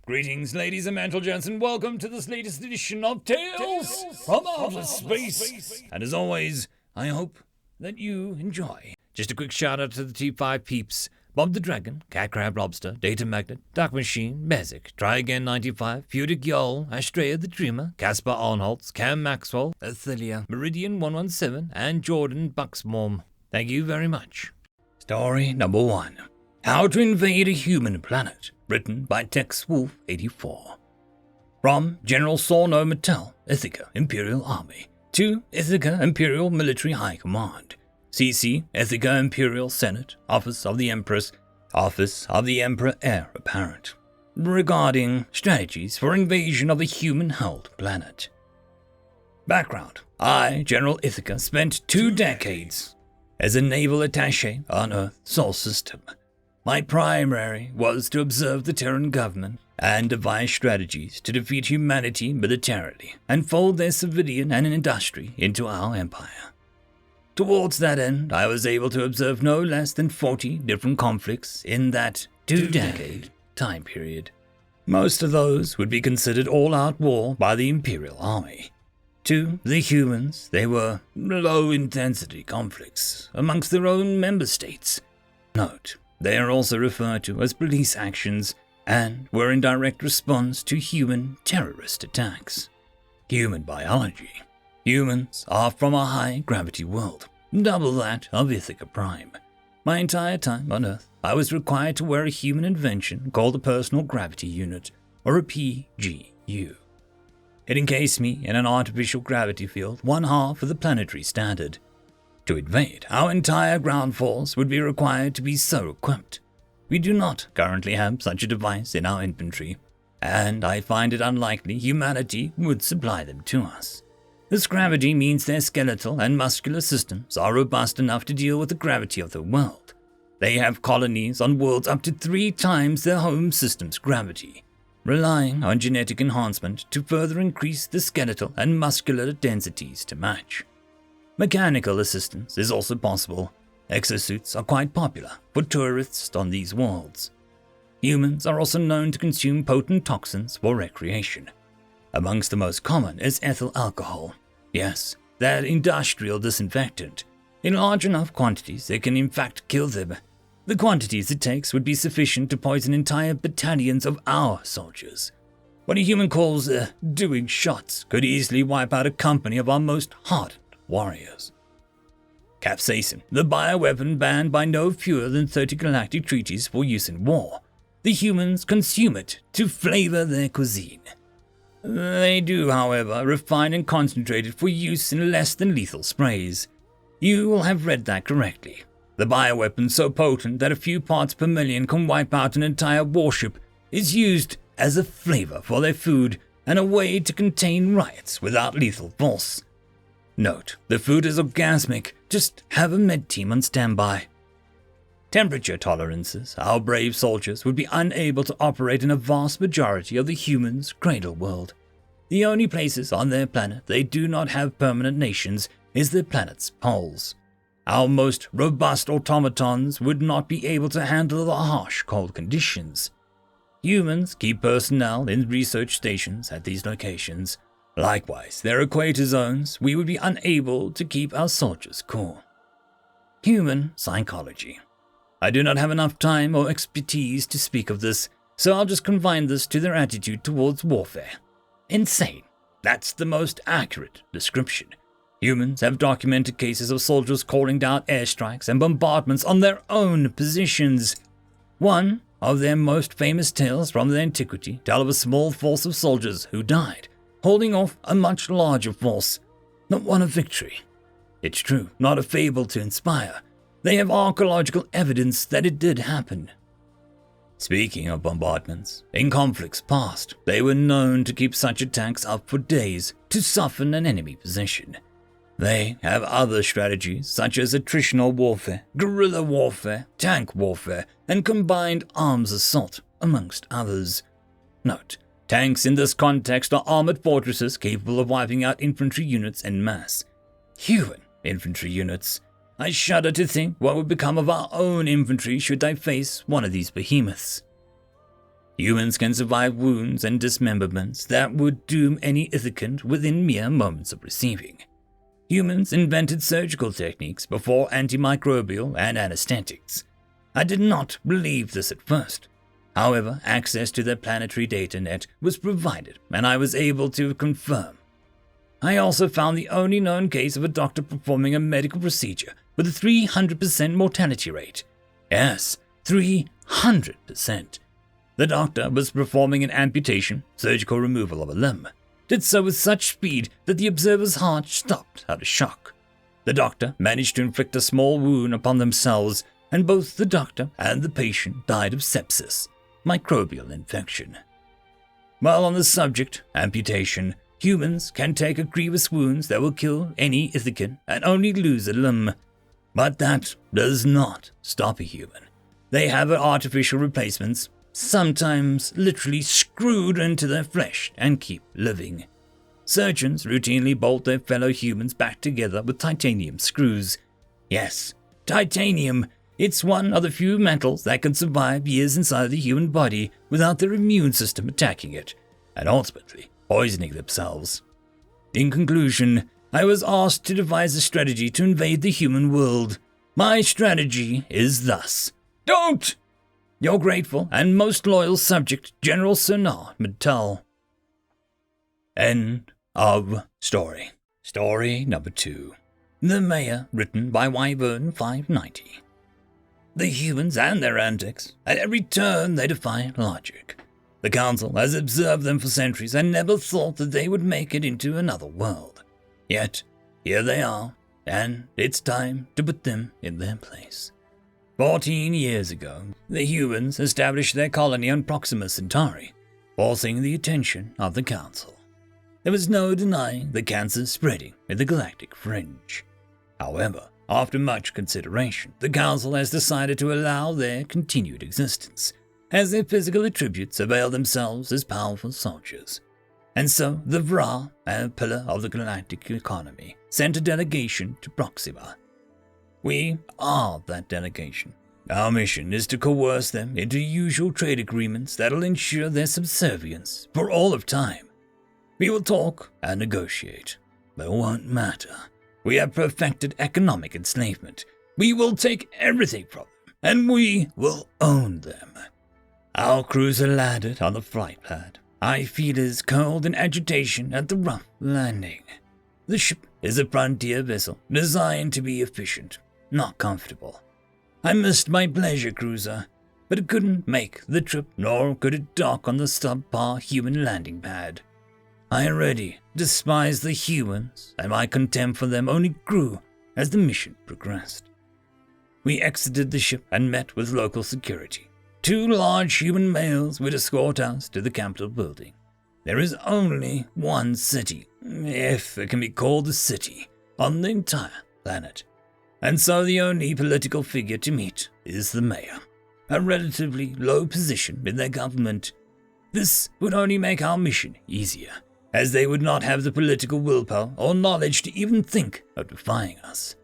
Greetings, ladies and gentlemen, and welcome to this latest edition of Tales from Outer Space. And as always, I hope that you enjoy. Just a quick shout out to the T5 peeps: Bob the Dragon, Cat Crab Lobster, Data Magnet, Dark Machine, Bezic, Try Again 95, Pudic Yol, Astrea the Dreamer, Caspar Arnholtz, Cam Maxwell, Athelia, Meridian 117, and Jordan Bucksmorm. Thank you very much. Story number 1. How to Invade a Human Planet. Written by Tex Wolf 84. From General Sorno Mattel, Ithaca Imperial Army, to Ithaca Imperial Military High Command. CC Ithaca Imperial Senate, Office of the Empress, Office of the Emperor Heir Apparent. Regarding strategies for invasion of a human-held planet. Background: I, General Ithaca, spent 2 decades as a naval attaché on Earth Sol System. My primary was to observe the Terran government and devise strategies to defeat humanity militarily and fold their civilian and industry into our empire. Towards that end, I was able to observe no less than 40 different conflicts in that 2-decade time period. Most of those would be considered all-out war by the Imperial Army. To the humans, they were low-intensity conflicts amongst their own member states. Note: they are also referred to as police actions and were in direct response to human terrorist attacks. Human biology. Humans are from a high-gravity world, double that of Ithaca Prime. My entire time on Earth, I was required to wear a human invention called a Personal Gravity Unit, or a PGU. It encased me in an artificial gravity field 1/2 of the planetary standard. To invade, our entire ground force would be required to be so equipped. We do not currently have such a device in our infantry, and I find it unlikely humanity would supply them to us. This gravity means their skeletal and muscular systems are robust enough to deal with the gravity of the world. They have colonies on worlds up to 3 times their home system's gravity, relying on genetic enhancement to further increase the skeletal and muscular densities to match. Mechanical assistance is also possible. Exosuits are quite popular for tourists on these worlds. Humans are also known to consume potent toxins for recreation. Amongst the most common is ethyl alcohol. Yes, that industrial disinfectant. In large enough quantities, it can in fact kill them. The quantities it takes would be sufficient to poison entire battalions of our soldiers. What a human calls doing shots could easily wipe out a company of our most hardened warriors. Capsaicin, the bioweapon banned by no fewer than 30 galactic treaties for use in war. The humans consume it to flavor their cuisine. They do, however, refine and concentrate it for use in less than lethal sprays. You will have read that correctly. The bioweapon, so potent that a few parts per million can wipe out an entire warship, is used as a flavor for their food and a way to contain riots without lethal force. Note: the food is orgasmic, just have a med team on standby. Temperature tolerances. Our brave soldiers would be unable to operate in a vast majority of the humans' cradle world. The only places on their planet they do not have permanent nations is their planet's poles. Our most robust automatons would not be able to handle the harsh cold conditions. Humans keep personnel in research stations at these locations. Likewise, their equator zones, we would be unable to keep our soldiers cool. Human psychology. I do not have enough time or expertise to speak of this, so I'll just confine this to their attitude towards warfare. Insane. That's the most accurate description. Humans have documented cases of soldiers calling down airstrikes and bombardments on their own positions. One of their most famous tales from the antiquity tell of a small force of soldiers who died, holding off a much larger force, not one of victory. It's true, not a fable to inspire. They have archaeological evidence that it did happen. Speaking of bombardments, in conflicts past, they were known to keep such attacks up for days to soften an enemy position. They have other strategies such as attritional warfare, guerrilla warfare, tank warfare, and combined arms assault, amongst others. Note: tanks in this context are armored fortresses capable of wiping out infantry units en masse. Human infantry units. I shudder to think what would become of our own infantry should they face one of these behemoths. Humans can survive wounds and dismemberments that would doom any Ithacant within mere moments of receiving. Humans invented surgical techniques before antimicrobial and anesthetics. I did not believe this at first. However, access to their planetary data net was provided, and I was able to confirm. I also found the only known case of a doctor performing a medical procedure with a 300% mortality rate. Yes, 300%. The doctor was performing an amputation, surgical removal of a limb. Did so with such speed that the observer's heart stopped out of shock. The doctor managed to inflict a small wound upon themselves, and both the doctor and the patient died of sepsis, microbial infection. While on the subject, amputation, humans can take a grievous wounds that will kill any Ithacant and only lose a limb. But that does not stop a human. They have artificial replacements, sometimes literally screwed into their flesh and keep living. Surgeons routinely bolt their fellow humans back together with titanium screws. Yes, titanium. It's one of the few metals that can survive years inside the human body without their immune system attacking it, and ultimately poisoning themselves. In conclusion, I was asked to devise a strategy to invade the human world. My strategy is thus. Don't! Your grateful and most loyal subject, General Sonar Mittal. End of story. Story number 2. The Mayor, written by Wyvern590. The humans and their antics. At every turn they defy logic. The Council has observed them for centuries and never thought that they would make it into another world. Yet, here they are, and it's time to put them in their place. 14 years ago, the humans established their colony on Proxima Centauri, forcing the attention of the Council. There was no denying the cancer spreading in the galactic fringe. However, after much consideration, the Council has decided to allow their continued existence, as their physical attributes avail themselves as powerful soldiers. And so, the Vra, a pillar of the galactic economy, sent a delegation to Proxima. We are that delegation. Our mission is to coerce them into usual trade agreements that'll ensure their subservience for all of time. We will talk and negotiate, but it won't matter. We have perfected economic enslavement. We will take everything from them, and we will own them. Our crews are landed on the flight pad. I feelers curled in agitation at the rough landing. The ship is a frontier vessel designed to be efficient, not comfortable. I missed my pleasure cruiser, but it couldn't make the trip, nor could it dock on the subpar human landing pad. I already despised the humans, and my contempt for them only grew as the mission progressed. We exited the ship and met with local security. 2 large human males would escort us to the Capitol building. There is only one city, if it can be called a city, on the entire planet. And so the only political figure to meet is the mayor, a relatively low position in their government. This would only make our mission easier, as they would not have the political willpower or knowledge to even think of defying us.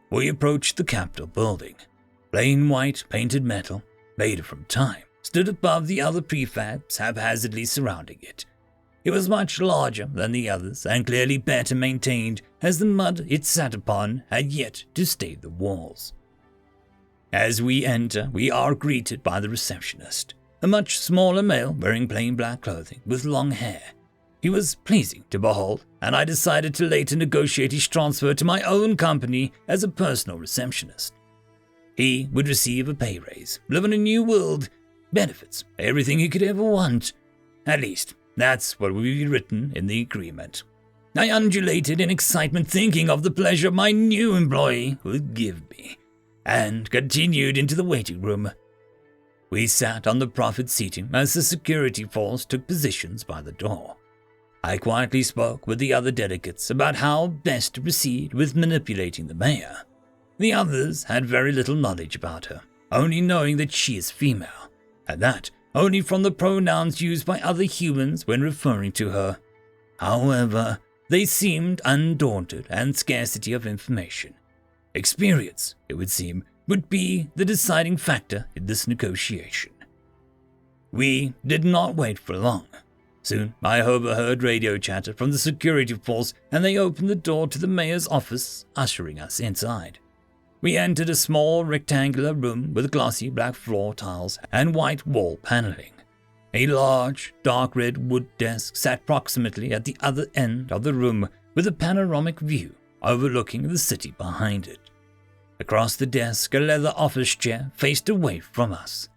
We approached the Capitol building. Plain white painted metal, made from time, stood above the other prefabs haphazardly surrounding it. It was much larger than the others and clearly better maintained, as the mud it sat upon had yet to stay the walls. As we enter, we are greeted by the receptionist, a much smaller male wearing plain black clothing with long hair. He was pleasing to behold, and I decided to later negotiate his transfer to my own company as a personal receptionist. He would receive a pay raise, live in a new world, benefits, everything he could ever want. At least, that's what would be written in the agreement. I undulated in excitement thinking of the pleasure my new employee would give me, and continued into the waiting room. We sat on the profit seating as the security force took positions by the door. I quietly spoke with the other delegates about how best to proceed with manipulating the mayor. The others had very little knowledge about her, only knowing that she is female, and that only from the pronouns used by other humans when referring to her. However, they seemed undaunted and scarcity of information. Experience, it would seem, would be the deciding factor in this negotiation. We did not wait for long. Soon, I overheard radio chatter from the security force, and they opened the door to the mayor's office, ushering us inside. We entered a small rectangular room with glossy black floor tiles and white wall paneling. A large, dark red wood desk sat proximately at the other end of the room with a panoramic view overlooking the city behind it. Across the desk, a leather office chair faced away from us.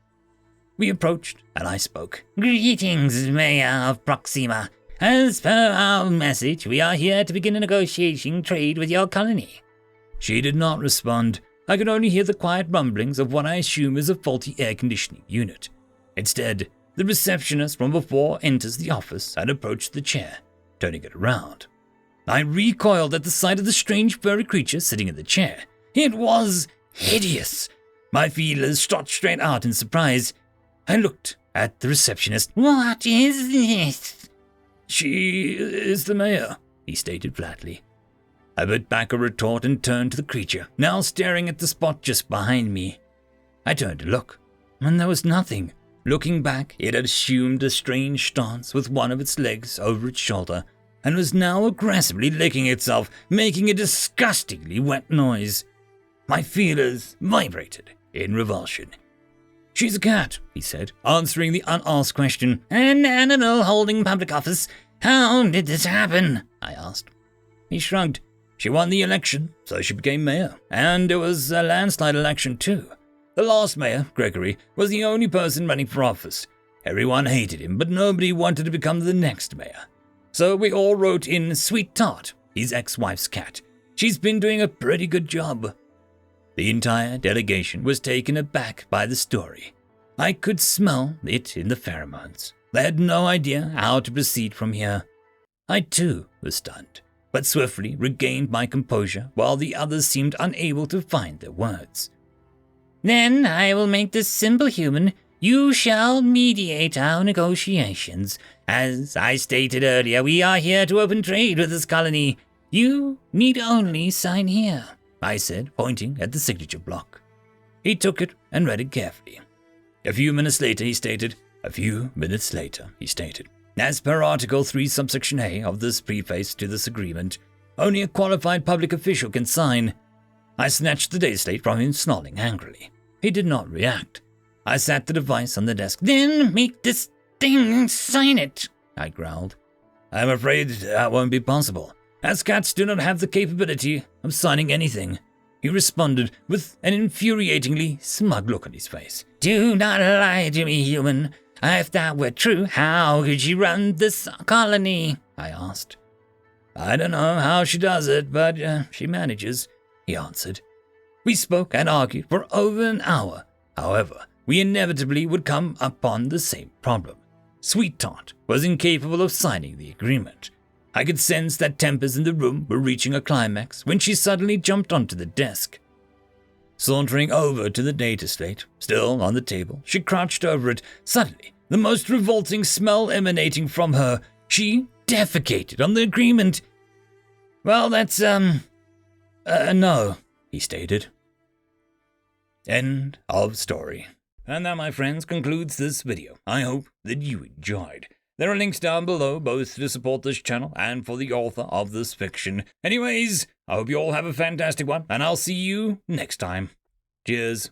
We approached, and I spoke. "Greetings, Mayor of Proxima. As per our message, we are here to begin a negotiating trade with your colony." She did not respond. I could only hear the quiet rumblings of what I assume is a faulty air conditioning unit. Instead, the receptionist from before enters the office and approached the chair, turning it around. I recoiled at the sight of the strange furry creature sitting in the chair. It was hideous. My feelers shot straight out in surprise. I looked at the receptionist. "What is this?" "She is the mayor," he stated flatly. I bit back a retort and turned to the creature, now staring at the spot just behind me. I turned to look, and there was nothing. Looking back, it had assumed a strange stance with one of its legs over its shoulder, and was now aggressively licking itself, making a disgustingly wet noise. My feelers vibrated in revulsion. "She's a cat," he said, answering the unasked question. "An animal holding public office. How did this happen?" I asked. He shrugged. "She won the election, so she became mayor. And it was a landslide election too. The last mayor, Gregory, was the only person running for office. Everyone hated him, but nobody wanted to become the next mayor. So we all wrote in Sweet Tart, his ex-wife's cat. She's been doing a pretty good job." The entire delegation was taken aback by the story. I could smell it in the pheromones. They had no idea how to proceed from here. I too was stunned, but swiftly regained my composure while the others seemed unable to find their words. "Then I will make this simple, human. You shall mediate our negotiations. As I stated earlier, we are here to open trade with this colony. You need only sign here," I said, pointing at the signature block. He took it and read it carefully. A few minutes later, he stated, "As per Article 3, subsection A of this preface to this agreement, only a qualified public official can sign." I snatched the data slate from him, snarling angrily. He did not react. I sat the device on the desk. "Then make this thing sign it," I growled. "I'm afraid that won't be possible, as cats do not have the capability of signing anything," he responded with an infuriatingly smug look on his face. "Do not lie to me, human. If that were true, how could she run this colony?" I asked. "I don't know how she does it, but she manages," he answered. We spoke and argued for over an hour. However, we inevitably would come upon the same problem. Sweet Tart was incapable of signing the agreement. I could sense that tempers in the room were reaching a climax when she suddenly jumped onto the desk. Sauntering over to the data slate, still on the table, she crouched over it. Suddenly, the most revolting smell emanating from her, she defecated on the agreement. "Well, that's, no," he stated. End of story. And that, my friends, concludes this video. I hope that you enjoyed. There are links down below, both to support this channel and for the author of this fiction. Anyways, I hope you all have a fantastic one, and I'll see you next time. Cheers.